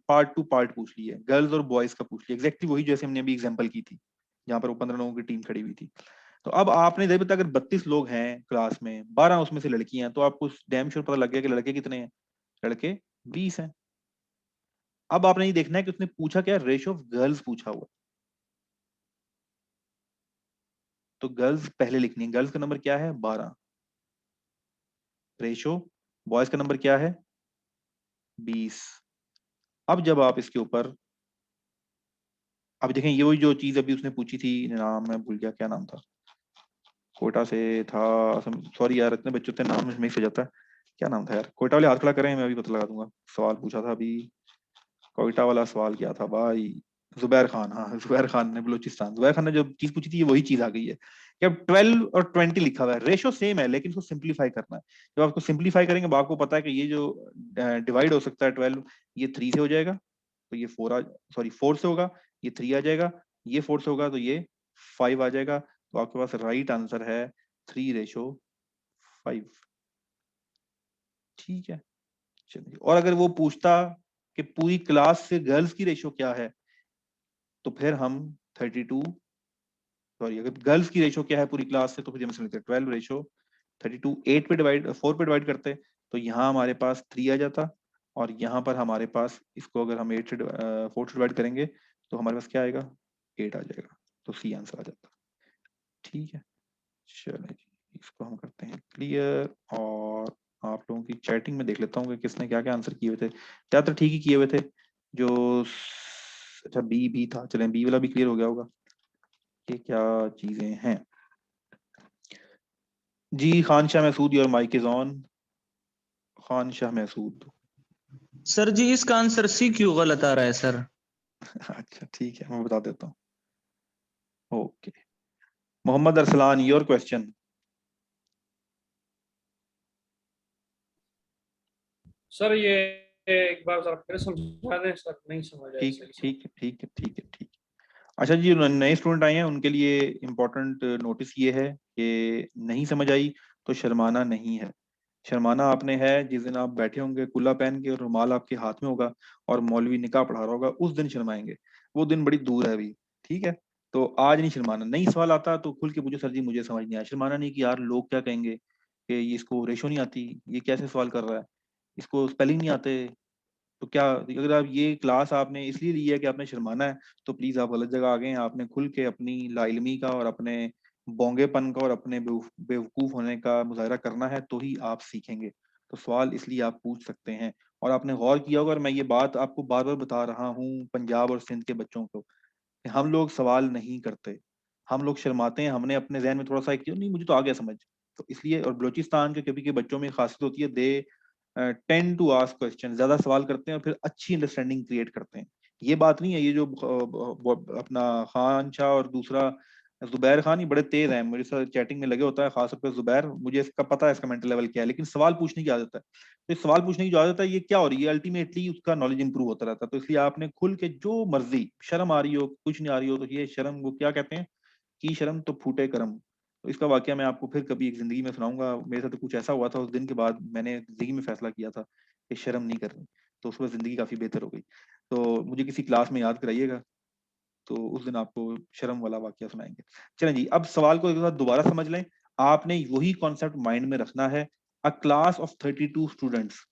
पार्ट टू पार्ट पूछ ली है, गर्ल्स और बॉयज का पूछ लिया, एग्जैक्टली वही जैसे हमने अभी एग्जांपल की थी जहां पर वो 15 लोगों की टीम खड़ी हुई थी। तो अब आपने देखा था अगर 32 लोग हैं क्लास में, 12 उसमें से लड़कियां हैं, तो आपको डैम श्योर पता लग गया कि लड़के कितने हैं, लड़के 20 हैं। अब आपने ये देखना है कि उसने पूछा क्या, रेशियो ऑफ गर्ल्स पूछा हुआ, तो गर्ल्स पहले लिखनी है, गर्ल्स का नंबर क्या है 12, रेशो बॉयज का नंबर क्या है 20। अब जब आप इसके ऊपर अब देखें, ये वही जो चीज अभी उसने पूछी थी, नाम मैं भूल गया क्या नाम था, कोटा से था, सॉरी यार इतने बच्चों से नाम मिक्स हो जाता है, क्या नाम था यार, कोटा वाले हाथ खड़ा करें मैं अभी पता लगा दूंगा। सवाल पूछा था अभी, कोयटा वाला सवाल क्या था भाई, जुबैर खान, हाँ जुबैर खान ने बलूचिस्तान, जुबैर खान ने जो चीज पूछी थी ये वही चीज आ गई है कि अब 12 और 20 लिखा हुआ है, रेशो सेम है लेकिन उसको सिंप्लीफाई करना है। जब आपको सिंप्लीफाई करेंगे तो आपको पता है कि ये जो डिवाइड हो सकता है 12, ये 3 से हो जाएगा तो ये 4 से होगा, ये 3 आ जाएगा, ये 4 से होगा तो ये 5 आ जाएगा, तो आपके पास राइट आंसर है 3:5। ठीक है, चलिए। और अगर वो पूछता कि पूरी क्लास से गर्ल्स की रेशो क्या है, तो फिर हम 32, सॉरी अगर गर्ल्स की रेशो क्या है पूरी क्लास से, तो फिर हम समझते 12 रेशो 32 8 पे डिवाइड 4 पे डिवाइड करते, तो यहाँ हमारे पास 3 आ जाता, और यहाँ पर हमारे पास इसको अगर हम 8 से 4 से डिवाइड करेंगे तो हमारे पास क्या आएगा 8 आ जाएगा, तो सी आंसर आ जाता। ठीक है, चलिए जी, इसको हम करते हैं क्लियर, और आप लोगों की चैटिंग में देख लेता हूँ कि किसने क्या क्या आंसर किए हुए थे। ज्यादातर ठीक ही किए हुए थे, जो अच्छा बी भी था, चलें बी वाला भी क्लियर हो गया होगा कि क्या चीजें हैं। जी Khan Shah Mahsud, your mic is on. Khan Shah Mahsud. Sir जी इसका आंसर सी क्यों गलत आ रहा है सर? अच्छा ठीक है, मैं बता देता हूँ। Okay, Mohammad Arsalan, your question. Sir ये एक बार जरा फिर समझा दें सर, नहीं समझ आया ठीक सही से। ठीक है ठीक है ठीक है ठीक है। अच्छा जी, नए स्टूडेंट आए हैं उनके लिए इम्पोर्टेंट नोटिस ये है कि नहीं समझ आई तो शर्माना नहीं है। शर्माना आपने है जिस दिन आप बैठे होंगे कुल्ला पहन के और रुमाल आपके हाथ में होगा और मौलवी निकाह पढ़ा रहा होगा, उस दिन शर्माएंगे, वो दिन बड़ी दूर है अभी। ठीक है, तो आज नहीं शर्माना। नहीं सवाल आता तो खुल के पूछो सर जी मुझे समझ नहीं आया, शर्माना नहीं कि यार लोग क्या कहेंगे कि ये इसको रेशो नहीं आती, ये कैसे सवाल कर रहा है, इसको स्पेलिंग नहीं आते। तो क्या अगर आप ये क्लास आपने इसलिए ली है कि आपने शर्माना है, तो प्लीज आप गलत जगह आ गए हैं। आपने खुल के अपनी लाइलमी का और अपने बोंगेपन का और अपने बेवकूफ होने का मुजाहरा करना है, तो ही आप सीखेंगे। तो सवाल इसलिए आप पूछ सकते हैं। और आपने गौर किया होगा, और मैं ये बात आपको बार बार बता रहा हूँ पंजाब और सिंध के बच्चों को, कि हम लोग सवाल नहीं करते, हम लोग शर्माते हैं। हमने अपने जहन में थोड़ा सा एक नहीं मुझे तो आ गया समझ, तो इसलिए। और बलोचिस्तान के कभी के बच्चों में खासियत होती है, they tend to ask question, ज्यादा सवाल करते हैं और फिर अच्छी अंडरस्टैंडिंग क्रिएट करते हैं। ये बात नहीं है, ये जो अपना खान शाह और दूसरा जुबैर खान, ये बड़े तेज हैं, मुझे साथ चैटिंग में लगे होता है, खासतौर पर जुबैर, मुझे इसका पता है इसका मेंटल लेवल क्या है, लेकिन सवाल पूछने की आदत है। तो सवाल पूछने की जो आदत है, ये क्या हो रही है, अल्टीमेटली उसका नॉलेज इंप्रूव होता रहता है। तो इसलिए आपने खुल के जो मर्जी, शर्म आ रही हो कुछ नहीं आ रही हो, तो ये शर्म, वो क्या कहते हैं कि शर्म तो फूटे करम। तो इसका वाकया मैं आपको फिर कभी एक जिंदगी में सुनाऊंगा। मेरे साथ तो कुछ ऐसा हुआ था, उस दिन के बाद मैंने जिंदगी में फैसला किया था कि शर्म नहीं करनी, तो उस वक्त जिंदगी काफी बेहतर हो गई। तो मुझे किसी क्लास में याद कराइएगा, तो उस दिन आपको शर्म वाला वाकया सुनाएंगे। चलें जी, अब सवाल को एक बार दोबारा समझ लें। आपने वही कॉन्सेप्ट माइंड में रखना है, अ क्लास ऑफ 32 स्टूडेंट्स।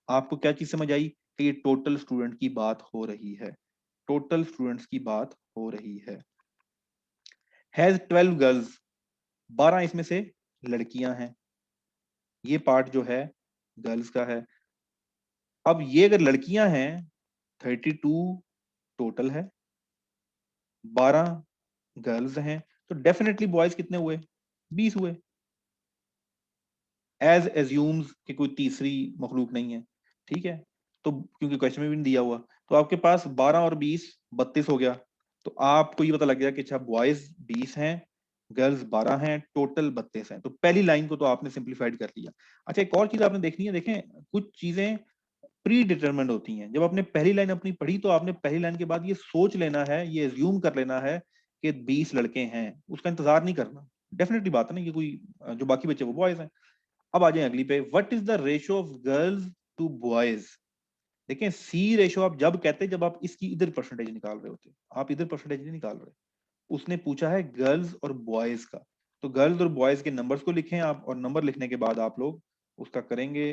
आपको क्या चीज समझ आई कि ये टोटल स्टूडेंट की बात हो रही है, टोटल स्टूडेंट्स की बात हो रही है। हैज 12 गर्ल्स, 12 इसमें से लड़कियां हैं, ये पार्ट जो है गर्ल्स का है। अब ये अगर लड़कियां हैं, 32 टोटल है, 12 गर्ल्स हैं, तो डेफिनेटली बॉयज कितने हुए, 20 हुए। एज एज्यूम्स कि कोई तीसरी मखलूक नहीं है, ठीक है, तो क्योंकि क्वेश्चन में भी नहीं दिया हुआ, तो आपके पास 12 और 20 32 हो गया। तो आपको ये पता लग गया कि अच्छा बॉयज 20 हैं, गर्ल्स 12 हैं, टोटल 32 हैं। तो पहली लाइन को तो आपने सिंप्लीफाइड कर लिया। अच्छा, एक और चीज आपने देखनी है, देखें कुछ चीजें प्री डिटरमिन्ड होती हैं। जब आपने पहली लाइन अपनी पढ़ी, तो आपने पहली लाइन के बाद ये सोच लेना है, ये एज्यूम कर लेना है कि 20 लड़के हैं, उसका इंतजार नहीं करना। डेफिनेटली बात है ना कि कोई जो बाकी बच्चे वो बॉयज हैं। अब आ जाए अगली पे, what is the ratio of girls to boys. देखें सी रेशियो आप जब कहते हैं जब आप इसकी इधर परसेंटेज निकाल रहे होते, आप इधर परसेंटेज नहीं निकाल रहे। उसने पूछा है गर्ल्स और बॉयज का, तो गर्ल्स और बॉयज के नंबर्स को लिखें आप, और नंबर लिखने के बाद आप लोग उसका करेंगे।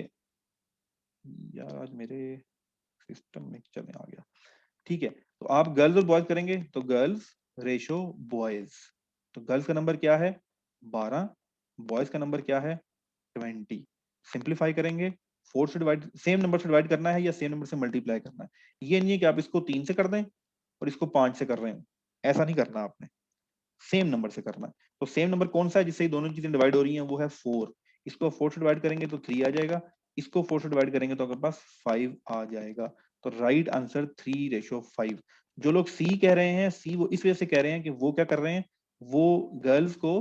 यार मेरे सिस्टम में चले आ गया, ठीक है। तो आप गर्ल्स और बॉयज करेंगे, तो गर्ल्स रेशो बॉयज, तो गर्ल्स का नंबर क्या है 12, बॉयज का नंबर क्या है 20। सिंप्लीफाई करेंगे, 4 से डिवाइड, सेम नंबर से डिवाइड करना है या सेम नंबर से मल्टीप्लाई करना है। ये नहीं है कि आप इसको 3 से कर दें और इसको 5 से कर रहे हो, ऐसा नहीं करना आपने, सेम नंबर से करना है। तो सेम नंबर कौन सा है जिससे ये दोनों चीजें डिवाइड हो रही हैं, वो है 4। इसको 4 से डिवाइड करेंगे तो 3 आ जाएगा, इसको 4 से डिवाइड करेंगे तो आपके पास 5 आ जाएगा। तो राइट आंसर 3 रेशो 5। जो लोग सी कह रहे हैं, सी वो इस वजह से कह रहे हैं कि वो क्या कर रहे हैं, वो गर्ल्स को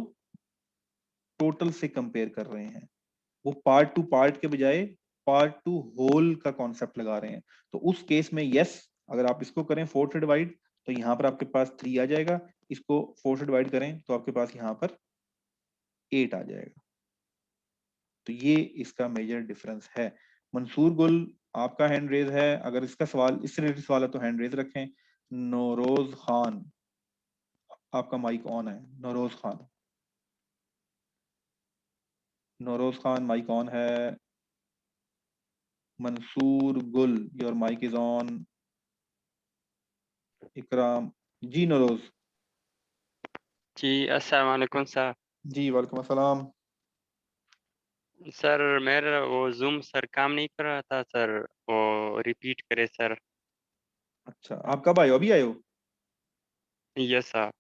टोटल से कंपेयर कर रहे हैं, वो पार्ट टू पार्ट के बजाय पार्ट टू होल का कॉन्सेप्ट लगा रहे हैं। तो उस केस में यस, अगर आप इसको करें 4 से डिवाइड, तो यहाँ पर आपके पास 3 आ जाएगा, इसको 4 से डिवाइड करें तो आपके पास यहाँ पर 8 आ जाएगा। तो ये इसका मेजर डिफरेंस है। मंसूर गुल, आपका हैंड रेज है, अगर इसका सवाल इससे रिलेटेड सवाल है तो हैंड रेज रखें। नौरोज खान, आपका माइक ऑन है। नौरोज खान, नौरोज खान माइक ऑन है। Mansoor Gul, your mic is on. इकराम जी, नौरोज जी अस्सलाम वालेकुम सर। जी, वालेकुम अस्सलाम। सर मेरा वो जूम सर काम नहीं कर रहा था सर, वो रिपीट करे सर। अच्छा, आप कब आए हो, अभी आए हो? Yes sir.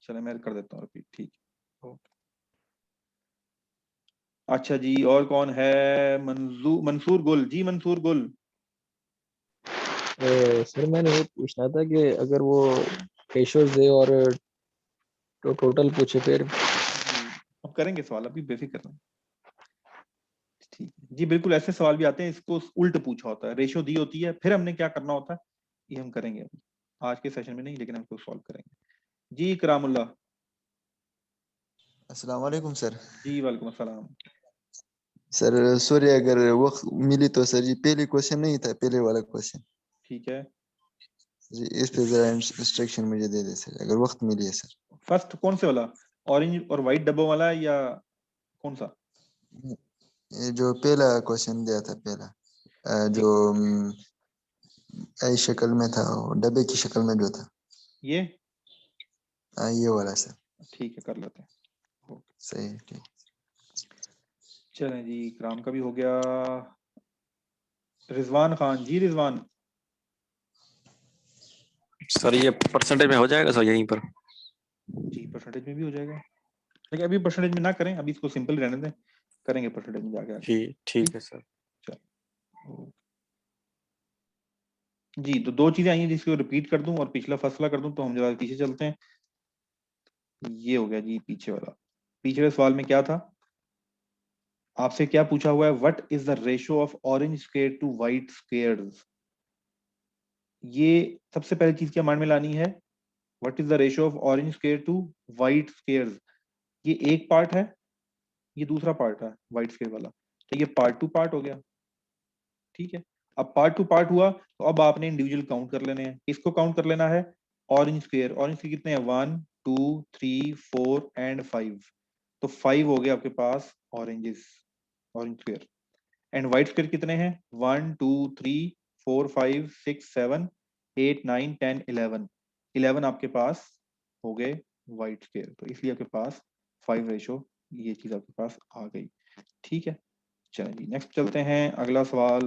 चले मैं कर देता हूँ रिपीट, ठीक है, ओके। अच्छा जी, और कौन है? मंसूर गुल जी, मंसूर गुल। सर मैंने ये पूछना था कि अगर वो रेशियोज दे और तो टोटल पूछे फिर। अब करेंगे सवाल, अभी बेफिक्र रहें। ठीक है जी, बिल्कुल ऐसे सवाल भी आते हैं, इसको उल्ट पूछा होता है, रेशियो दी होती है, फिर हमने क्या करना होता है, ये हम करेंगे अभी, आज के सेशन में नहीं, लेकिन हम इसको सॉल्व करेंगे। जी करामुल्ला। अस्सलाम वालेकुम सर। जी वालेकुम अस्सलाम। सर सॉरी अगर वक्त मिली तो सर, ये पहले क्वेश्चन नहीं था, पहले वाला क्वेश्चन ठीक है जी, इस पे जरा इंस्ट्रक्शन मुझे दे दे सर, अगर वक्त मिली है सर। फर्स्ट कौन से वाला, ऑरेंज और व्हाइट डब्बों वाला या कौन सा? ये जो पहला क्वेश्चन दिया था, पहला जो ऐ शक्ल में था, वो डब्बे की शक्ल में जो था, ये ये वाला सर। ठीक है, कर लेते हैं, ओके सही है, ठीक। चलें जी, इकराम का भी हो गया। रिजवान खान जी, रिजवान। सर ये परसेंटेज में हो जाएगा सर यहीं पर? जी परसेंटेज में भी हो जाएगा, लेकिन अभी परसेंटेज में ना करें, अभी इसको सिंपल रहने दें, करेंगे परसेंटेज में जाके आगे। जी ठीक है सर। चल जी, तो दो चीजें आई हैं जिसको रिपीट कर दूं और पिछला फैसला कर दूं, तो हम जरा पीछे चलते हैं। ये हो गया जी पीछे वाला। पिछले सवाल में क्या था, आपसे क्या पूछा हुआ है, what is the ratio of orange square to white squares. ये सबसे पहली चीज क्या माइंड में लानी है, what is the ratio of orange square to white squares. ये एक पार्ट है, ये दूसरा पार्ट है व्हाइट स्क्वायर वाला, तो ये पार्ट टू पार्ट हो गया। ठीक है, अब पार्ट टू पार्ट हुआ, तो अब आपने इंडिविजुअल काउंट कर लेने हैं। किसको काउंट कर लेना है, ऑरेंज स्क्वायर। ऑरेंज स्क्वायर कितने हैं, 1 2 3 4 एंड 5, तो 5 हो गए आपके पास oranges, orange square. And white square कितने हैं, 1 2 3 4 5 6 7 8 9 10 11 आपके पास हो गए व्हाइट स्क्वायर, तो इसलिए आपके पास 5 रेशो ये चीज आपके पास आ गई। ठीक है, चलिए जी नेक्स्ट चलते हैं। अगला सवाल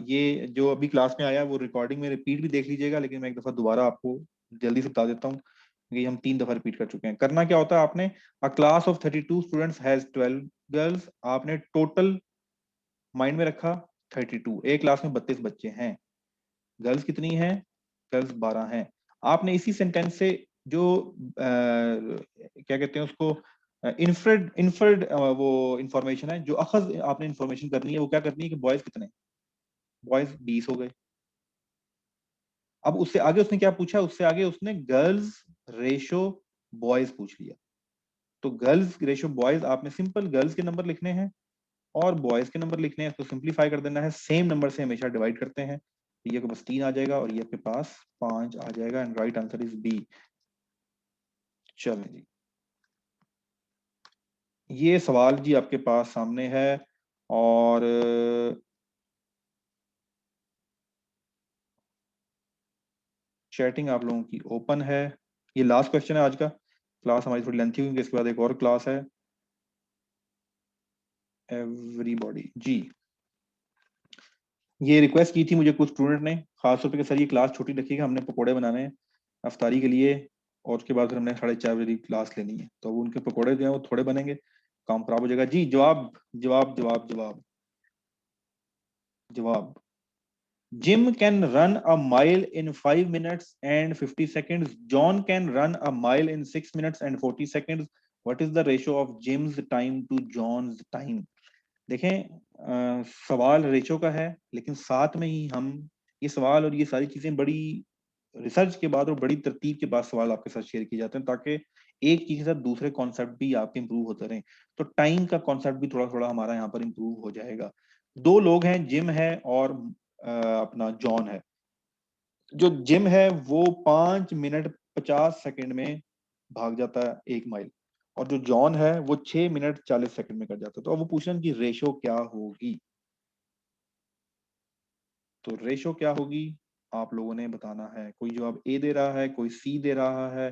ये जो अभी क्लास में आया वो रिकॉर्डिंग में रिपीट भी देख लीजिएगा, लेकिन मैं एक दफा दोबारा आपको जल्दी से बता देता हूँ, क्योंकि हम 3 दफा रिपीट कर चुके हैं। करना क्या होता है, आपने अ class of 32 students has 12 girls, आपने टोटल माइंड में रखा 32, एक क्लास में 32 बच्चे हैं, गर्ल्स कितनी हैं, गर्ल्स 12 हैं। आपने इसी सेंटेंस से जो क्या कहते हैं उसको, इन्फर्ड वो इंफॉर्मेशन है, जो अखज आपने इंफॉर्मेशन करनी है, वो क्या करनी है कि बॉयज कितने, बॉयज 20 हो गए। अब उससे आगे उसने क्या पूछा, उससे आगे उसने गर्ल्स रेशो बॉयज पूछ लिया। तो गर्ल्स रेशो बॉयज, आपने सिंपल गर्ल्स के नंबर लिखने हैं और बॉयज के नंबर लिखने हैं, इसको सिंप्लीफाई कर देना है, सेम नंबर से हमेशा डिवाइड करते हैं। ये के पास 3 आ जाएगा और ये आपके पास 5 आ जाएगा, and right answer is B. चलें जी, ये सवाल जी आपके पास सामने है, और चैटिंग आप लोगों की ओपन है। ये लास्ट क्वेश्चन है आज का, क्लास हमारी थोड़ी लेंथी हुई, इसके बाद एक और क्लास है। एवरीबॉडी जी, ये रिक्वेस्ट की थी मुझे कुछ स्टूडेंट ने, खासतौर पे कि सर ये क्लास छोटी रखिएगा, हमने पकोड़े बनाने हैं अफ्तारी के लिए, और उसके बाद फिर हमने 4:30 बजे क्लास लेनी है, तो उनके पकोड़े जो हैं वो थोड़े बनेंगे, काम खराब हो जाएगा। जी जवाब जवाब जवाब जवाब जवाब, Jim can run a mile in 5 minutes and 50 seconds. John can run a mile in 6 minutes and 40 seconds. What is the ratio of Jim's time to John's time? देखें, सवाल रेशो का है, लेकिन साथ में ही हम ये सवाल और ये सारी चीजें बड़ी रिसर्च के बाद और बड़ी तरतीब के बाद सवाल आपके साथ शेयर किए जाते हैं, ताकि एक चीज के साथ दूसरे कॉन्सेप्ट भी आपके इंप्रूव होते रहें। तो टाइम का कॉन्सेप्ट भी थोड़ा थोड़ा हमारा यहाँ पर इंप्रूव हो जाएगा। 2 लोग हैं, जिम है और अपना जॉन है। जो जिम है वो 5 मिनट 50 सेकंड में भाग जाता है 1 माइल, और जो जॉन है वो 6 मिनट 40 सेकंड में कर जाता है। तो अब वो पूछ रहे हैं कि रेशो क्या होगी, तो रेशो क्या होगी आप लोगों ने बताना है। कोई जवाब ए दे रहा है, कोई सी दे रहा है।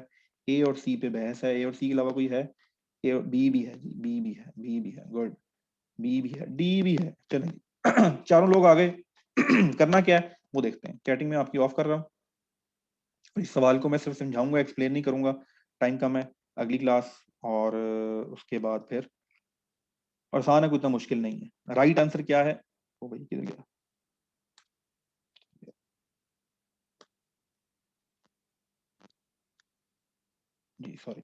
ए और सी पे बहस है, ए और सी के अलावा कोई है, ए और बी भी है जी, बी भी है, बी भी है, गुड, बी भी है, डी भी है। चलें जी चारों लोग आ गए करना क्या है वो देखते हैं। चैटिंग में आपकी ऑफ कर रहा हूँ, इस सवाल को मैं सिर्फ समझाऊंगा, एक्सप्लेन नहीं करूंगा, टाइम कम है। अगली क्लास और उसके बाद फिर आसान है, कोई इतना मुश्किल नहीं है। राइट आंसर क्या है, ओ भाई किधर गया, जी sorry,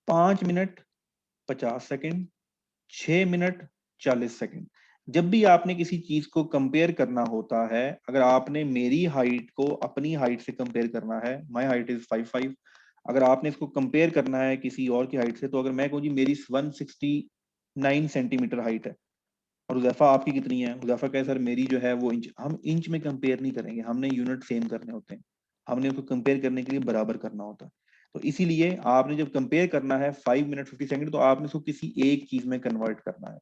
5 minute 50 second, 6 minute 40 second. जब भी आपने किसी चीज को कंपेयर करना होता है, अगर आपने मेरी हाइट को अपनी हाइट से कंपेयर करना है, माय हाइट इज 5'5", अगर आपने इसको कंपेयर करना है किसी और की हाइट से, तो अगर मैं कहूँ जी मेरी 169 सेंटीमीटर हाइट है और हुज़ैफा आपकी कितनी है, हुज़ैफा कहे सर मेरी जो है वो इंच, हम इंच में कंपेयर नहीं करेंगे, हमने यूनिट सेम करने होते हैं, हमने उसको कंपेयर करने के लिए बराबर करना होता है। तो इसीलिए आपने जब कंपेयर करना है 5 मिनट 50 सेकंड, तो आपने उसको किसी एक चीज में कन्वर्ट करना है।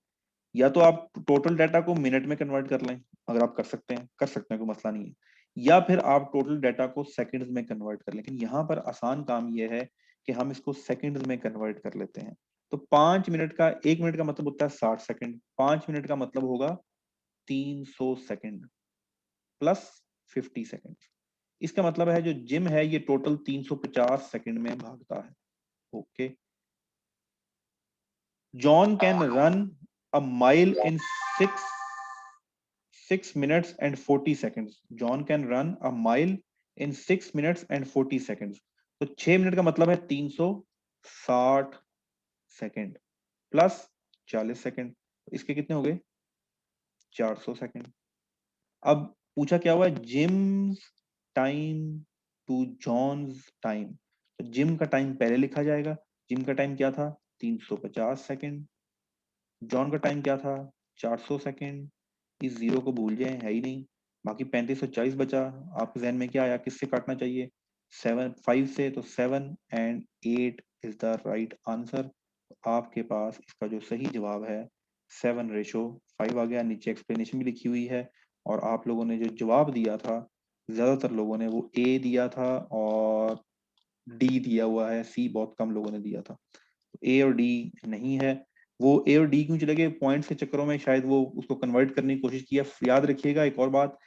या तो आप टोटल डाटा को मिनट में कन्वर्ट कर लें, अगर आप कर सकते हैं कोई मसला नहीं है, या फिर आप टोटल डाटा को सेकंड्स में कन्वर्ट कर लें। लेकिन यहाँ पर आसान काम यह है कि हम इसको सेकंड्स में कन्वर्ट कर लेते हैं। तो 5 मिनट का, 1 मिनट का मतलब होता है 60 सेकंड, 5 मिनट का मतलब होगा 300 सेकंड प्लस 50 सेकंड। इसका मतलब है जो जिम है ये टोटल 350 सेकंड में भागता है। Okay, John can run a mile in 6 minutes and 40 seconds. John can run a mile in 6 minutes and 40 seconds. तो 6 मिनट का मतलब है 360 सेकंड प्लस 40 सेकंड, इसके कितने हो गए 400 सेकंड। अब पूछा क्या हुआ है, Jim's time to John's time. तो जिम का टाइम पहले लिखा जाएगा, जिम का टाइम क्या था 350 सेकंड, जॉन का टाइम क्या था 400 सेकंड। इस जीरो को भूल जाए, है ही नहीं, बाकी 3540 बचा। आपके जहन में क्या आया, किससे काटना चाहिए 5 से, तो 7 and 8 is the right answer. आपके पास इसका जो सही जवाब है 7:5 आ गया। नीचे एक्सप्लेनेशन भी लिखी हुई है, और आप लोगों ने जो जवाब दिया था ज्यादातर लोगों ने वो ए दिया था और डी दिया हुआ है, सी बहुत कम लोगों ने दिया था। तो ए और डी नहीं है। वो ए और डी क्यों चले गए, पॉइंट्स के चक्करों में शायद वो उसको कन्वर्ट करने की कोशिश किया। याद रखिएगा एक और बात,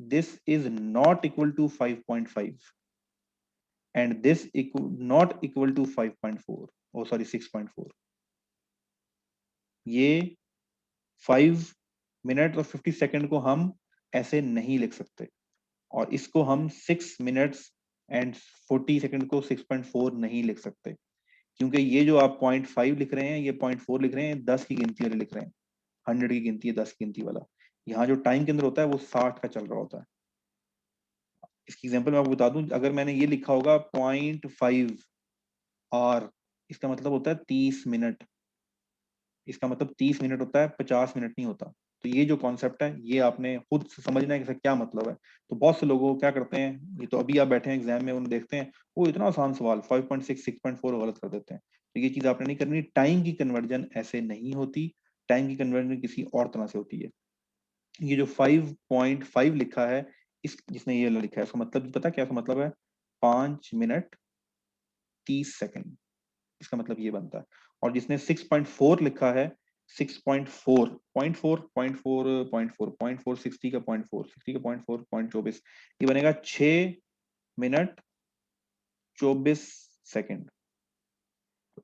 this is not equal to 5.5 and this not equal to 5.4, oh sorry 6.4। ये 5 मिनट और 50 सेकंड को हम ऐसे नहीं लिख सकते, और इसको हम 6 मिनट्स एंड 40 सेकंड को 6.4 नहीं लिख सकते, क्योंकि ये जो आप 0.5 लिख रहे हैं, ये 0.4 लिख रहे हैं, 10 की गिनती वाले लिख रहे हैं। 100 की गिनती है 10 की गिनती वाला। यहाँ जो टाइम के अंदर होता है वो 60 का चल रहा होता है। इसकी एग्जांपल मैं आपको बता दूं, अगर मैंने ये लिखा होगा 0.5 आवर, इसका मतलब होता है 30 मिनट। इसका मतलब 30 मिनट होता है, 50 मिनट नहीं होता। तो ये जो कॉन्सेप्ट है ये आपने खुद समझना है कि इसका क्या मतलब है। तो बहुत से लोगों क्या करते हैं, ये तो अभी आप बैठे हैं एग्जाम में, उन्हें देखते हैं वो इतना आसान सवाल 5.6 6.4 गलत कर देते हैं। तो ये चीज आपने नहीं करनी। टाइम की कन्वर्जन ऐसे नहीं होती, टाइम की कन्वर्जन किसी और तरह से होती है। ये जो 5.5 लिखा है, इस जिसने ये लिखा है उसका मतलब पता क्या उसका मतलब है, 5 मिनट 30 सेकंड, इसका मतलब ये बनता है। और जिसने 6.4 लिखा है, 6.4 0.4 0.4 0.4 0.4 60 का 0.4 60 का 0.4 0.24, ये बनेगा 6 मिनट 24 सेकंड।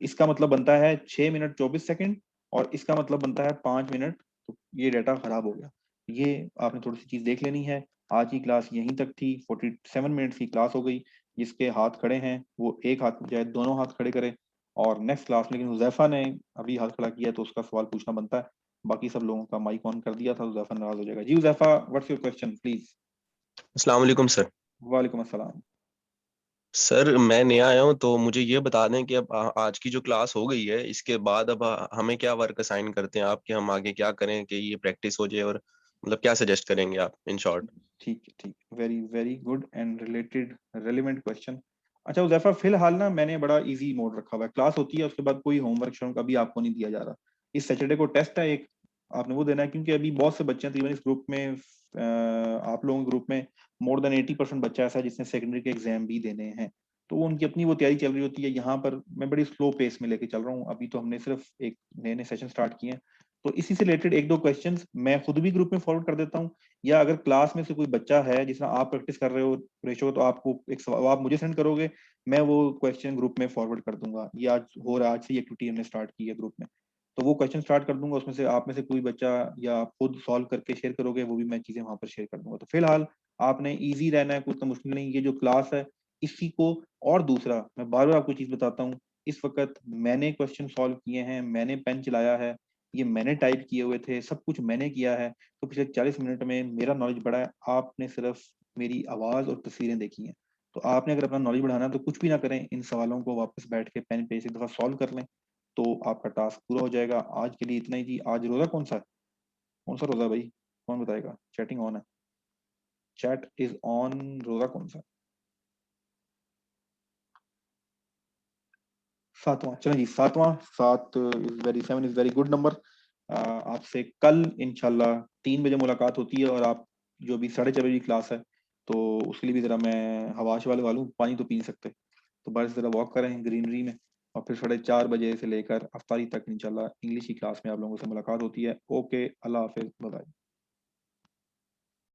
इसका मतलब बनता है 6 मिनट 24 सेकंड, और इसका मतलब बनता है 5 मिनट। तो ये डाटा खराब हो गया। ये आपने थोड़ी सी चीज देख लेनी है। आज की क्लास यहीं तक थी, 47 मिनट्स की क्लास हो गई। जिसके हाथ खड़े हैं वो एक हाथ बजाय दोनों हाथ खड़े करें, और नेक्स्ट क्लास, लेकिन हुजैफा ने अभी हाथ खड़ा किया तो उसका सवाल पूछना बनता है। बाकी सब लोगों का माइक ऑन कर दिया था, हुजैफा नाराज हो जाएगा। जी Huzaifa, what's your question please. अस्सलाम वालेकुम सर। वालेकुम अस्सलाम। सर मैं नया आया हूँ, तो मुझे ये बता दें कि अब आज की जो क्लास हो गई है इसके बाद अब हमें क्या वर्क असाइन करते हैं आप, कि हम आगे क्या करें कि ये प्रैक्टिस हो जाए, और मतलब क्या सजेस्ट करेंगे आप इन शॉर्ट। ठीक है, ठीक, very very good and related relevant question. अच्छा उज़ैफा, फिलहाल ना मैंने बड़ा इजी मोड रखा हुआ है। क्लास होती है उसके बाद कोई होमवर्क शोम अभी आपको नहीं दिया जा रहा। इस सैटरडे को टेस्ट है एक, आपने वो देना है, क्योंकि अभी बहुत से बच्चे हैं तकरीबन इस ग्रुप में, आप लोगों के ग्रुप में मोर देन 80% बच्चा ऐसा है जिसने सेकेंडरी के एग्जाम भी देने हैं। तो वो उनकी अपनी वो तैयारी चल रही होती है। यहाँ पर मैं बड़ी स्लो पेस में लेके चल रहा हूँ। अभी तो हमने सिर्फ एक नए नए सेशन स्टार्ट किए हैं, तो इसी से रिलेटेड एक दो क्वेश्चंस मैं खुद भी ग्रुप में फॉरवर्ड कर देता हूँ, या अगर क्लास में से कोई बच्चा है जिसमें आप प्रैक्टिस कर रहे हो रेशो, तो आपको एक सवाल आप मुझे सेंड करोगे, मैं वो क्वेश्चन ग्रुप में फॉरवर्ड कर दूंगा। ये आज हो रहा है, आज से एक्टिविटी हमने स्टार्ट की है ग्रुप में, तो वो क्वेश्चन स्टार्ट कर दूंगा। उसमें से आप में से कोई बच्चा या आप खुद सॉल्व करके शेयर करोगे, वो भी मैं चीजें वहां पर शेयर कर दूंगा। तो फिलहाल आपने ईजी रहना है, कुछ तो मुश्किल नहीं। ये जो क्लास है इसी को, और दूसरा मैं बार बार आपको चीज बताता हूँ, इस वक्त मैंने क्वेश्चन सॉल्व किए हैं, मैंने पेन चलाया है, ये मैंने टाइप किए हुए थे, सब कुछ मैंने किया है। तो पिछले 40 मिनट में मेरा नॉलेज बढ़ा है, आपने सिर्फ मेरी आवाज और तस्वीरें देखी हैं। तो आपने अगर अपना नॉलेज बढ़ाना है तो कुछ भी ना करें, इन सवालों को वापस बैठ के पेन पे एक दफा सॉल्व कर लें, तो आपका टास्क पूरा हो जाएगा। आज के लिए इतना ही जी। आज रोजा कौन सा है, कौन सा रोजा भाई, कौन बताएगा? चैटिंग ऑन है, चैट इज ऑन। रोजा कौन सा? 7वां। चलें जी, 7वां। 7 is very 7 is very good number. आपसे कल इंशाल्लाह 3 बजे मुलाकात होती है, और आप जो भी 4:30 बजे की क्लास है, तो उसके लिए भी जरा मैं हवाश वाले वालूं, पानी तो पी नहीं सकते, तो बस जरा वॉक करें ग्रीनरी में, और फिर 4:30 बजे से लेकर अफ्तारी तक इंशाल्लाह इंग्लिश की क्लास में आप लोगों से मुलाकात होती है। ओके, अल्लाह हाफिज, बाय।